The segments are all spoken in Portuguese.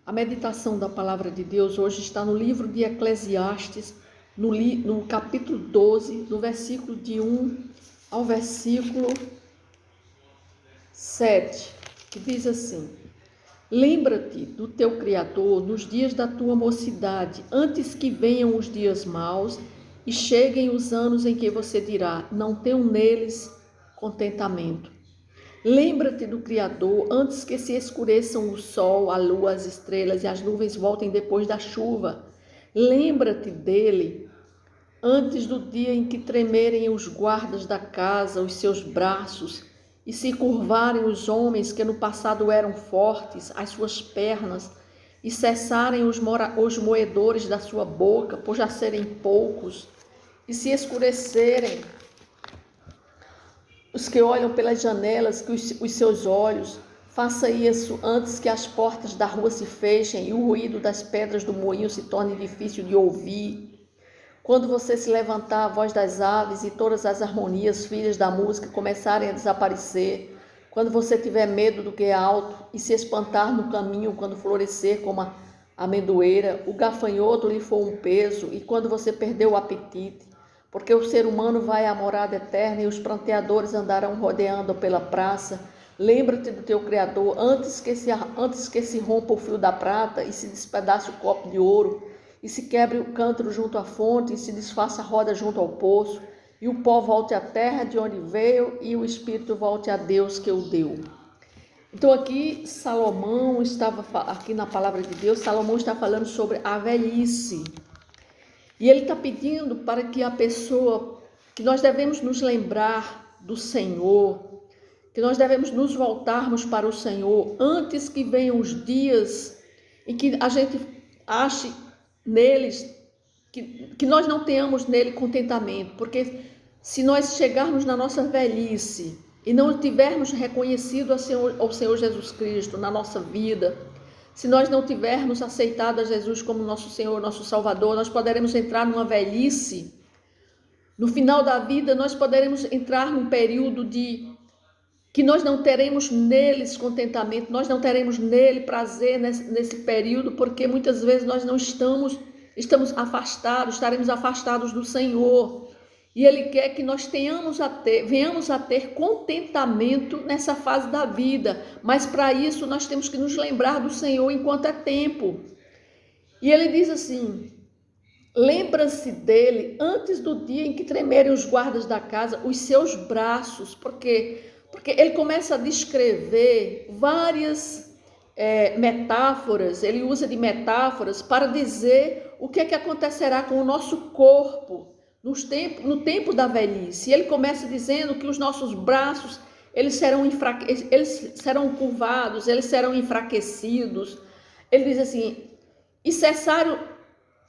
A meditação da palavra de Deus hoje está no livro de Eclesiastes, no capítulo 12, no versículo de 1 ao versículo 7, que diz assim: Lembra-te do teu Criador nos dias da tua mocidade, antes que venham os dias maus e cheguem os anos em que você dirá: não tenho neles contentamento. Lembra-te do Criador antes que se escureçam o sol, a lua, as estrelas e as nuvens voltem depois da chuva. Lembra-te dele antes do dia em que tremerem os guardas da casa, os seus braços, e se curvarem os homens que no passado eram fortes, as suas pernas, e cessarem os moedores da sua boca, por já serem poucos, e se escurecerem os que olham pelas janelas, que os seus olhos, faça isso antes que as portas da rua se fechem e o ruído das pedras do moinho se torne difícil de ouvir. Quando você se levantar, a voz das aves e todas as harmonias, filhas da música, começarem a desaparecer. Quando você tiver medo do que é alto e se espantar no caminho quando florescer como a amendoeira, o gafanhoto lhe for um peso e quando você perder o apetite, porque o ser humano vai à morada eterna e os pranteadores andarão rodeando pela praça. Lembra-te do teu Criador antes que se rompa o fio da prata e se despedace o copo de ouro, e se quebre o cântaro junto à fonte e se desfaça a roda junto ao poço, e o pó volte à terra de onde veio e o espírito volte a Deus que o deu. Então aqui Salomão aqui na palavra de Deus, Salomão está falando sobre a velhice. E ele está pedindo para que que nós devemos nos lembrar do Senhor, que nós devemos nos voltarmos para o Senhor antes que venham os dias em que a gente ache neles, que nós não tenhamos nele contentamento, porque se nós chegarmos na nossa velhice e não tivermos reconhecido ao Senhor Jesus Cristo na nossa vida, se nós não tivermos aceitado a Jesus como nosso Senhor, nosso Salvador, nós poderemos entrar numa velhice. No final da vida, nós poderemos entrar num período que nós não teremos neles contentamento, nós não teremos nele prazer nesse período, porque muitas vezes nós não estamos afastados, estaremos afastados do Senhor. E Ele quer que nós venhamos a ter contentamento nessa fase da vida. Mas para isso nós temos que nos lembrar do Senhor enquanto é tempo. E Ele diz assim: lembra-se dele antes do dia em que tremerem os guardas da casa, os seus braços. Porque Ele começa a descrever várias metáforas. Ele usa de metáforas para dizer o que é que acontecerá com o nosso corpo no tempo da velhice. Ele começa dizendo que os nossos braços eles serão curvados, eles serão enfraquecidos. Ele diz assim: e cessaram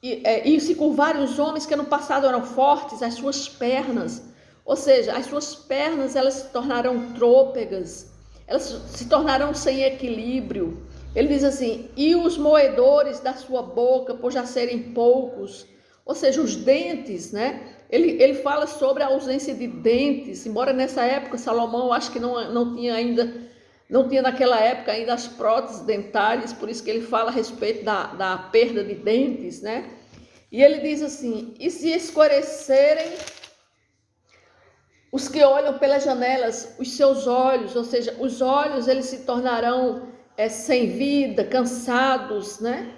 e se curvarem os homens que no passado eram fortes, as suas pernas. Ou seja, as suas pernas elas se tornarão trôpegas, elas se tornarão sem equilíbrio. Ele diz assim: e os moedores da sua boca, por já serem poucos. Ou seja, os dentes, né? Ele fala sobre a ausência de dentes, embora nessa época Salomão acho que não tinha naquela época ainda as próteses dentárias, por isso que ele fala a respeito da perda de dentes, né? E ele diz assim: e se escurecerem os que olham pelas janelas, os seus olhos, ou seja, os olhos eles se tornarão sem vida, cansados, né?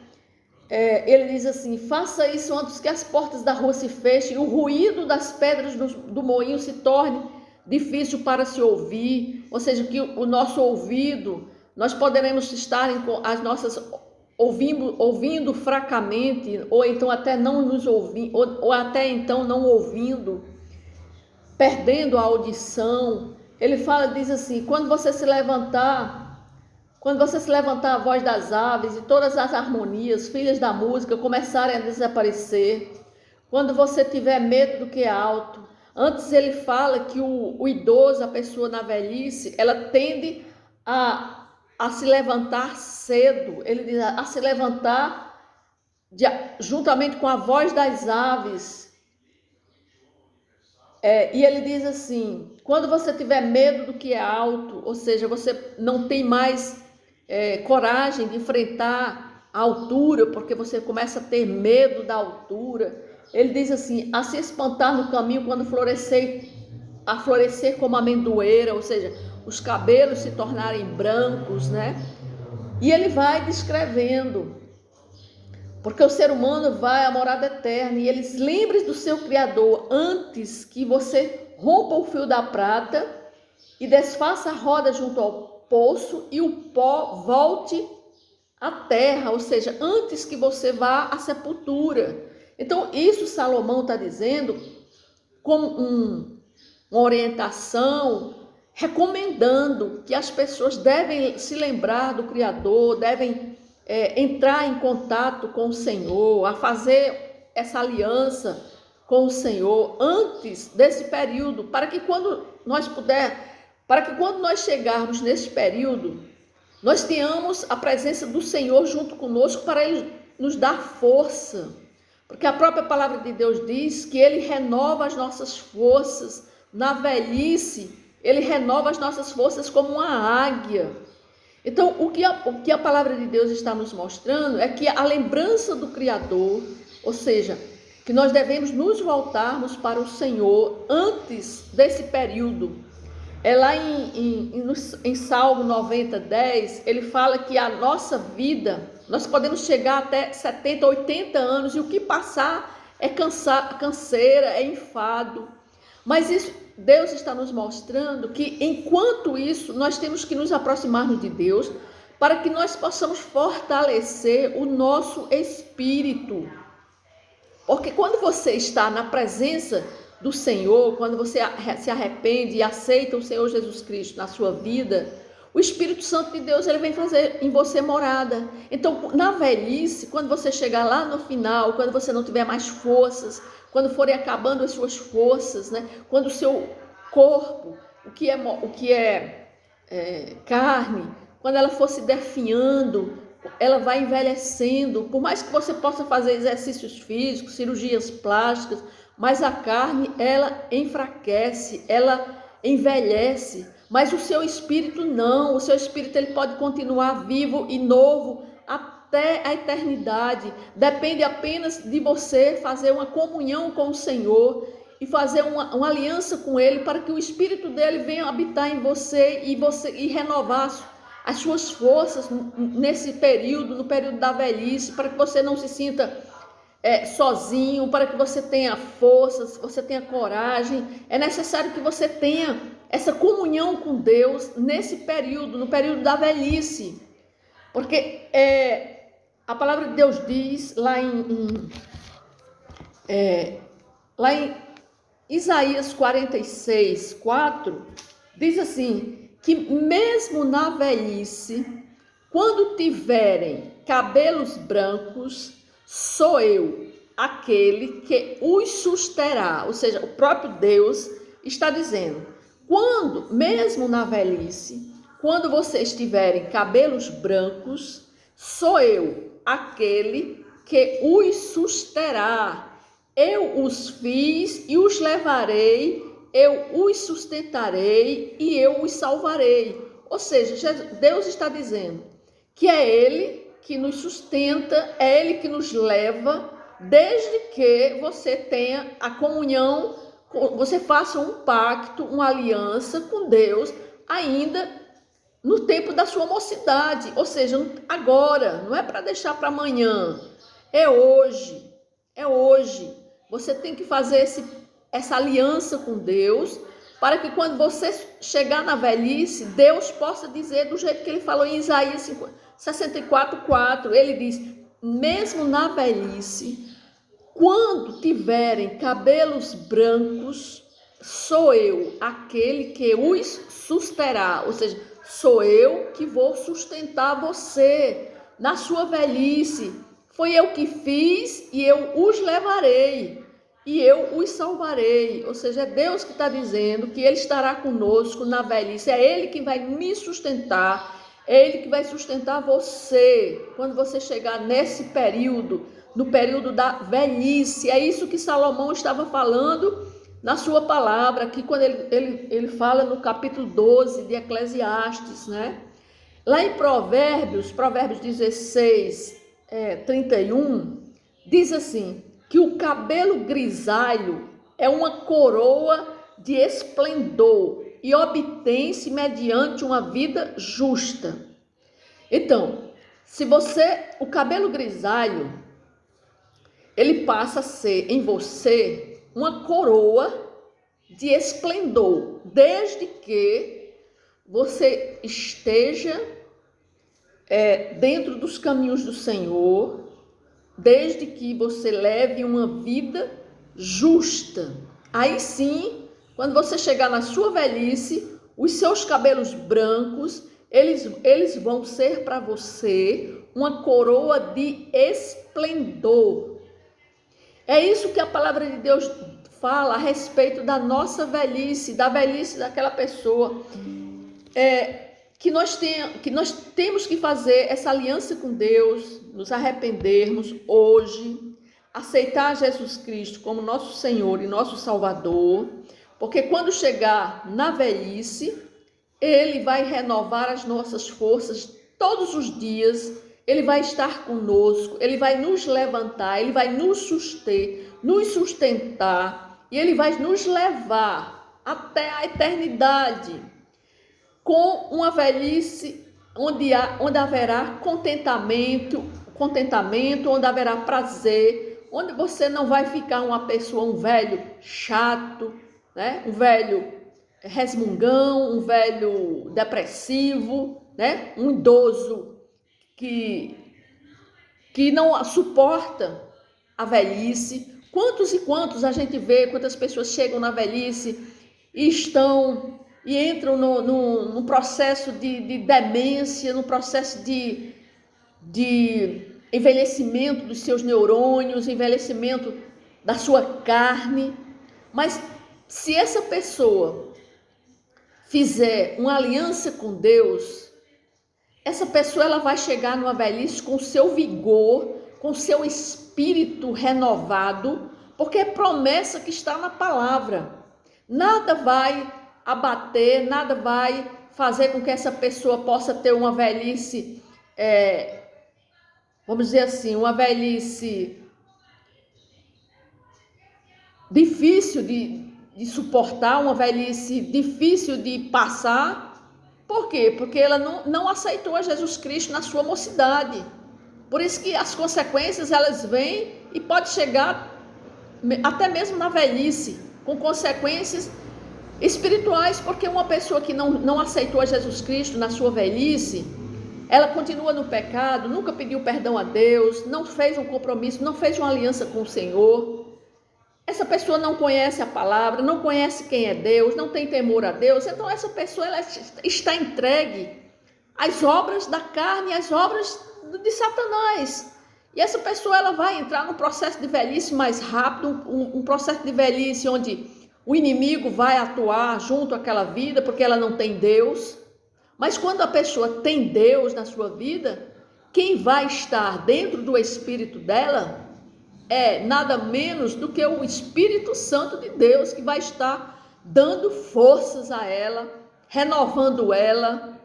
Ele diz assim: faça isso antes que as portas da rua se fechem, o ruído das pedras do moinho se torne difícil para se ouvir. Ou seja, que o nosso ouvido, nós poderemos estar com as nossas ouvindo fracamente, ou então até não nos ouvindo, ou até então não ouvindo, perdendo a audição. Ele diz assim: quando você se levantar, a voz das aves e todas as harmonias, filhas da música, começarem a desaparecer. Quando você tiver medo do que é alto. Antes ele fala que o idoso, a pessoa na velhice, ela tende a se levantar cedo. Ele diz a se levantar juntamente com a voz das aves. E ele diz assim: quando você tiver medo do que é alto, ou seja, você não tem mais coragem de enfrentar a altura, porque você começa a ter medo da altura. Ele diz assim, a se espantar no caminho quando a florescer como amendoeira, ou seja, os cabelos se tornarem brancos, né? E ele vai descrevendo, porque o ser humano vai à morada eterna, e eles lembrem do seu Criador antes que você rompa o fio da prata e desfaça a roda junto ao poço e o pó volte à terra, ou seja, antes que você vá à sepultura. Então, isso Salomão está dizendo como uma orientação, recomendando que as pessoas devem se lembrar do Criador, devem entrar em contato com o Senhor, a fazer essa aliança com o Senhor antes desse período, para que quando nós chegarmos nesse período, nós tenhamos a presença do Senhor junto conosco para Ele nos dar força. Porque a própria palavra de Deus diz que Ele renova as nossas forças na velhice, Ele renova as nossas forças como uma águia. Então, o que a palavra de Deus está nos mostrando é que a lembrança do Criador, ou seja, que nós devemos nos voltarmos para o Senhor antes desse período. É lá em Salmo 90:10, ele fala que a nossa vida, nós podemos chegar até 70, 80 anos, e o que passar é canseira, é enfado. Mas isso, Deus está nos mostrando que enquanto isso, nós temos que nos aproximarmos de Deus, para que nós possamos fortalecer o nosso espírito. Porque quando você está na presença do Senhor, quando você se arrepende e aceita o Senhor Jesus Cristo na sua vida, o Espírito Santo de Deus, ele vem fazer em você morada. Então, na velhice, quando você chegar lá no final, quando você não tiver mais forças, quando forem acabando as suas forças, né? Quando o seu corpo, o que é carne, quando ela for se definhando, ela vai envelhecendo. Por mais que você possa fazer exercícios físicos, cirurgias plásticas, mas a carne, ela enfraquece, ela envelhece. Mas o seu espírito não. O seu espírito, ele pode continuar vivo e novo até a eternidade. Depende apenas de você fazer uma comunhão com o Senhor e fazer uma aliança com Ele, para que o Espírito dele venha habitar em você e renovar as suas forças nesse período, no período da velhice, para que você não se sinta sozinho, para que você tenha forças, você tenha coragem. É necessário que você tenha essa comunhão com Deus nesse período, no período da velhice, porque a palavra de Deus diz lá em Isaías 46:4, diz assim, que mesmo na velhice, quando tiverem cabelos brancos, sou eu, aquele que os susterá. Ou seja, o próprio Deus está dizendo, mesmo na velhice, quando vocês tiverem cabelos brancos, sou eu, aquele que os susterá. Eu os fiz e os levarei, eu os sustentarei e eu os salvarei. Ou seja, Deus está dizendo que é Ele que nos sustenta, é Ele que nos leva, desde que você tenha a comunhão, você faça um pacto, uma aliança com Deus, ainda no tempo da sua mocidade, ou seja, agora, não é para deixar para amanhã, é hoje, é hoje. Você tem que fazer essa aliança com Deus, para que quando você chegar na velhice, Deus possa dizer do jeito que ele falou em Isaías 64:4, ele diz, mesmo na velhice, quando tiverem cabelos brancos, sou eu, aquele que os susterá. Ou seja, sou eu que vou sustentar você na sua velhice. Foi eu que fiz e eu os levarei e eu os salvarei. Ou seja, é Deus que está dizendo que Ele estará conosco na velhice. É Ele que vai me sustentar, é Ele que vai sustentar você quando você chegar nesse período, no período da velhice. É isso que Salomão estava falando na sua palavra, aqui quando ele fala no capítulo 12 de Eclesiastes, né? Lá em Provérbios 16, 31, diz assim, que o cabelo grisalho é uma coroa de esplendor e obtém-se mediante uma vida justa. Então, o cabelo grisalho, ele passa a ser em você uma coroa de esplendor, desde que você esteja dentro dos caminhos do Senhor, desde que você leve uma vida justa. Aí sim, quando você chegar na sua velhice, os seus cabelos brancos, eles vão ser para você uma coroa de esplendor. É isso que a palavra de Deus fala a respeito da nossa velhice, da velhice daquela pessoa. Que nós temos que fazer essa aliança com Deus, nos arrependermos hoje, aceitar Jesus Cristo como nosso Senhor e nosso Salvador, porque quando chegar na velhice, Ele vai renovar as nossas forças todos os dias, Ele vai estar conosco, Ele vai nos levantar, Ele vai nos sustentar e Ele vai nos levar até a eternidade, com uma velhice onde haverá contentamento, onde haverá prazer, onde você não vai ficar um velho chato, né? Um velho resmungão, um velho depressivo, né? Um idoso que não suporta a velhice. Quantos e quantos a gente vê, quantas pessoas chegam na velhice e entram num processo de demência, no processo de envelhecimento dos seus neurônios, envelhecimento da sua carne. Mas se essa pessoa fizer uma aliança com Deus, essa pessoa ela vai chegar numa velhice com seu vigor, com seu espírito renovado, porque é promessa que está na palavra. Nada vai abater, nada vai fazer com que essa pessoa possa ter uma velhice, vamos dizer assim, uma velhice difícil de suportar, uma velhice difícil de passar. Por quê? Porque ela não aceitou a Jesus Cristo na sua mocidade. Por isso que as consequências elas vêm e pode chegar até mesmo na velhice, com consequências espirituais, porque uma pessoa que não aceitou a Jesus Cristo na sua velhice, ela continua no pecado, nunca pediu perdão a Deus, não fez um compromisso, não fez uma aliança com o Senhor. Essa pessoa não conhece a palavra, não conhece quem é Deus, não tem temor a Deus. Então essa pessoa ela está entregue às obras da carne, às obras de Satanás. E essa pessoa ela vai entrar num processo de velhice mais rápido, um processo de velhice onde o inimigo vai atuar junto àquela vida, porque ela não tem Deus. Mas quando a pessoa tem Deus na sua vida, quem vai estar dentro do espírito dela é nada menos do que o Espírito Santo de Deus, que vai estar dando forças a ela, renovando ela.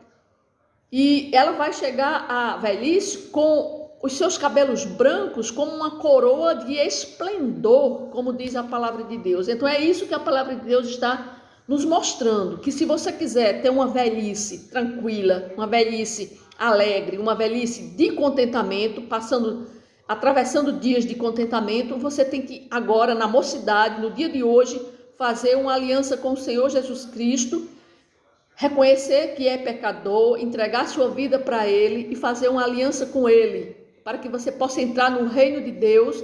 E ela vai chegar à velhice com os seus cabelos brancos como uma coroa de esplendor, como diz a palavra de Deus. Então é isso que a palavra de Deus está nos mostrando, que se você quiser ter uma velhice tranquila, uma velhice alegre, uma velhice de contentamento, atravessando dias de contentamento, você tem que agora, na mocidade, no dia de hoje, fazer uma aliança com o Senhor Jesus Cristo, reconhecer que é pecador, entregar sua vida para Ele e fazer uma aliança com Ele, para que você possa entrar no reino de Deus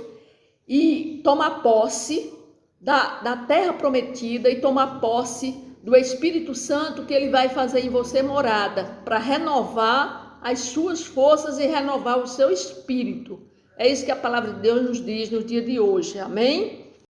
e tomar posse da terra prometida e tomar posse do Espírito Santo, que Ele vai fazer em você morada, para renovar as suas forças e renovar o seu espírito. É isso que a palavra de Deus nos diz no dia de hoje, amém?